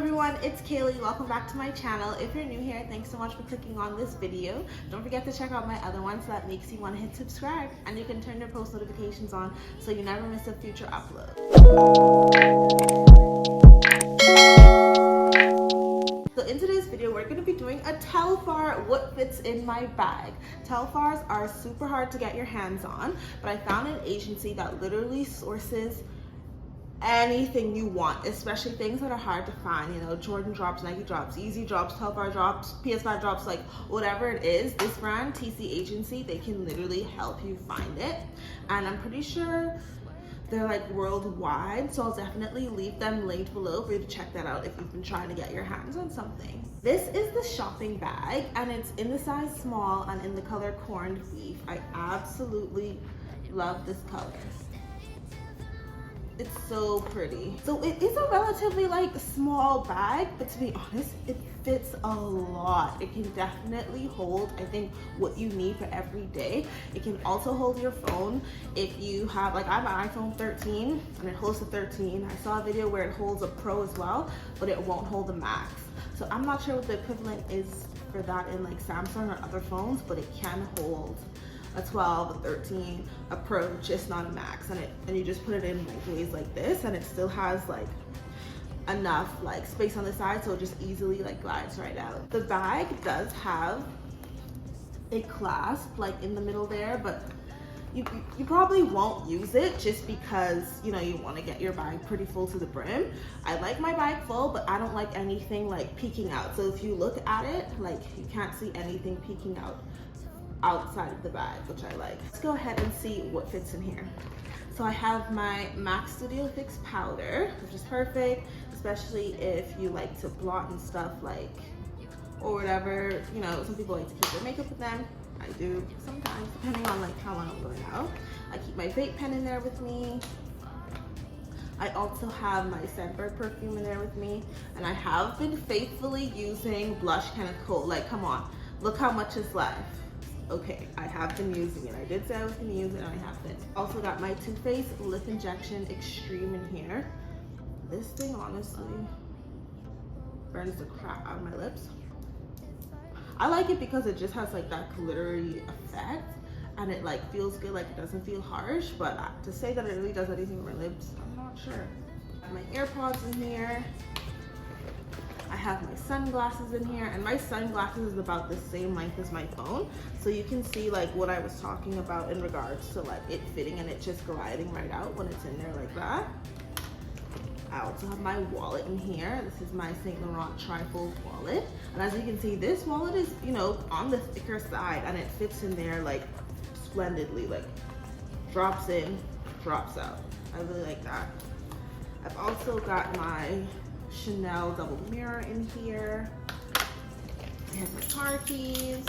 everyone, it's Kaylee. Welcome back to my channel. If you're new here, thanks so much for clicking on this video. Don't forget to check out my other ones. That makes you want to hit subscribe, and you can turn your post notifications on so you never miss a future upload. So in today's video, we're going to be doing a Telfar what fits in my bag. Telfars are super hard to get your hands on, but I found an agency that literally sources anything you want, especially things that are hard to find. You know, Jordan drops, Nike drops, Easy drops, Telfar drops, PS5 drops, like whatever it is. This brand, TC Agency, they can literally help you find it, and I'm pretty sure they're like worldwide, so I'll definitely leave them linked below for you to check that out if you've been trying to get your hands on something. This is the shopping bag, and it's in the size small and in the color corned beef. I absolutely love this color. It's so pretty. So it is a relatively like small bag, but to be honest, it fits a lot. It can definitely hold, I think, what you need for every day. It can also hold your phone if you have, like, I have an iPhone 13 and it holds the 13. I saw a video where it holds a Pro as well, but it won't hold the Max. So I'm not sure what the equivalent is for that in like Samsung or other phones, but it can hold a 12, a 13, a Pro, just not a Max, and you just put it in like ways like this, and it still has like enough like space on the side, so it just easily like glides right out. The bag does have a clasp like in the middle there, but you probably won't use it just because, you know, you want to get your bag pretty full to the brim. I like my bag full, but I don't like anything like peeking out. So if you look at it, like, you can't see anything peeking out outside of the bag, which I like. Let's go ahead and see what fits in here. So I have my MAC Studio Fix powder, which is perfect, especially if you like to blot and stuff, like, or whatever. You know, some people like to keep their makeup with them. I do sometimes, depending on like how long I'm going out. I keep my vape pen in there with me. I also have my Scentbird perfume in there with me, and I have been faithfully using blush Kenneth Cole. Like, come on, look how much is left. Okay, I have been using it. I did say I was going to use it, and I have been. Also got my Too Faced Lip Injection Extreme in here. This thing honestly burns the crap out of my lips. I like it because it just has like that glittery effect, and it like feels good, like it doesn't feel harsh, but to say that it really does anything to my lips, I'm not sure. I have my AirPods in here. I have my sunglasses in here, and my sunglasses is about the same length as my phone, so you can see like what I was talking about in regards to like it fitting and it just gliding right out when it's in there like that. I also have my wallet in here. This is my St. Laurent Trifold wallet, and as you can see, this wallet is, you know, on the thicker side, and it fits in there like splendidly, like drops in, drops out. I really like that. I've also got my Chanel double mirror in here. I have my car keys,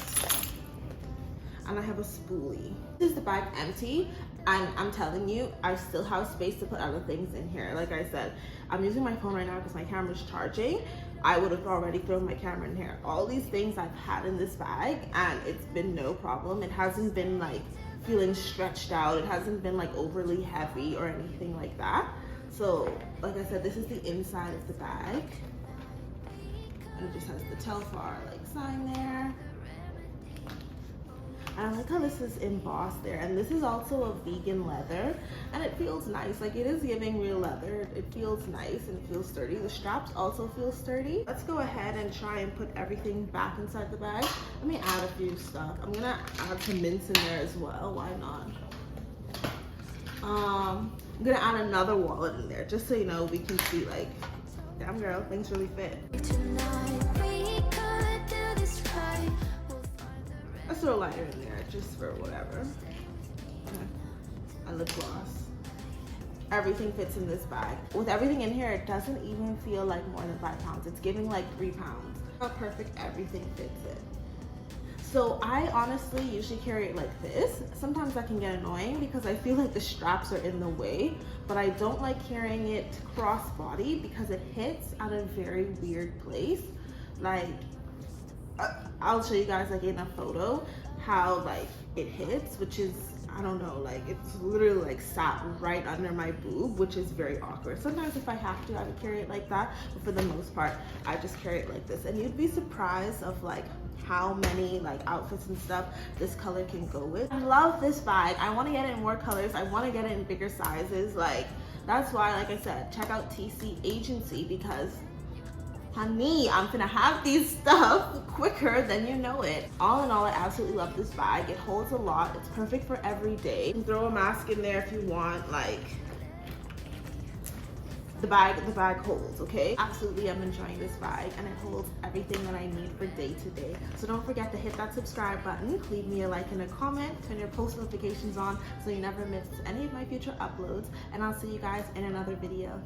and I have a spoolie. This is the bag empty, and I'm telling you, I still have space to put other things in here. Like I said, I'm using my phone right now because my camera's charging. I would have already thrown my camera in here. All these things I've had in this bag, and it's been no problem. It hasn't been like feeling stretched out. It hasn't been like overly heavy or anything like that. So, like I said, this is the inside of the bag, and it just has the Telfar like sign there. And I like how this is embossed there, and this is also a vegan leather, and it feels nice. Like, it is giving real leather. It feels nice and it feels sturdy. The straps also feel sturdy. Let's go ahead and try and put everything back inside the bag. Let me add a few stuff. I'm gonna add some mints in there as well. Why not? I'm gonna add another wallet in there, just so you know, we can see like, damn girl, things really fit. Let's throw a lighter in there, just for whatever. And lip gloss. Everything fits in this bag. With everything in here, it doesn't even feel like more than 5 pounds. It's giving like 3 pounds. How perfect everything fits in. So I honestly usually carry it like this. Sometimes that can get annoying because I feel like the straps are in the way, but I don't like carrying it crossbody because it hits at a very weird place. Like, I'll show you guys like in a photo how like it hits, which is I don't know, like it's literally like sat right under my boob, which is very awkward. Sometimes if I have to, I would carry it like that, but for the most part, I just carry it like this. And you'd be surprised of like how many like outfits and stuff this color can go with. I love this bag. I want to get it in more colors. I want to get it in bigger sizes. Like that's why, like I said, check out TC Agency, because honey, I'm gonna have these stuff quicker than you know it. All in all, I absolutely love this bag. It holds a lot. It's perfect for every day. You can throw a mask in there if you want. Like the bag holds, okay? Absolutely, I'm enjoying this bag, and it holds everything that I need for day to day. So don't forget to hit that subscribe button, leave me a like and a comment, turn your post notifications on so you never miss any of my future uploads, and I'll see you guys in another video.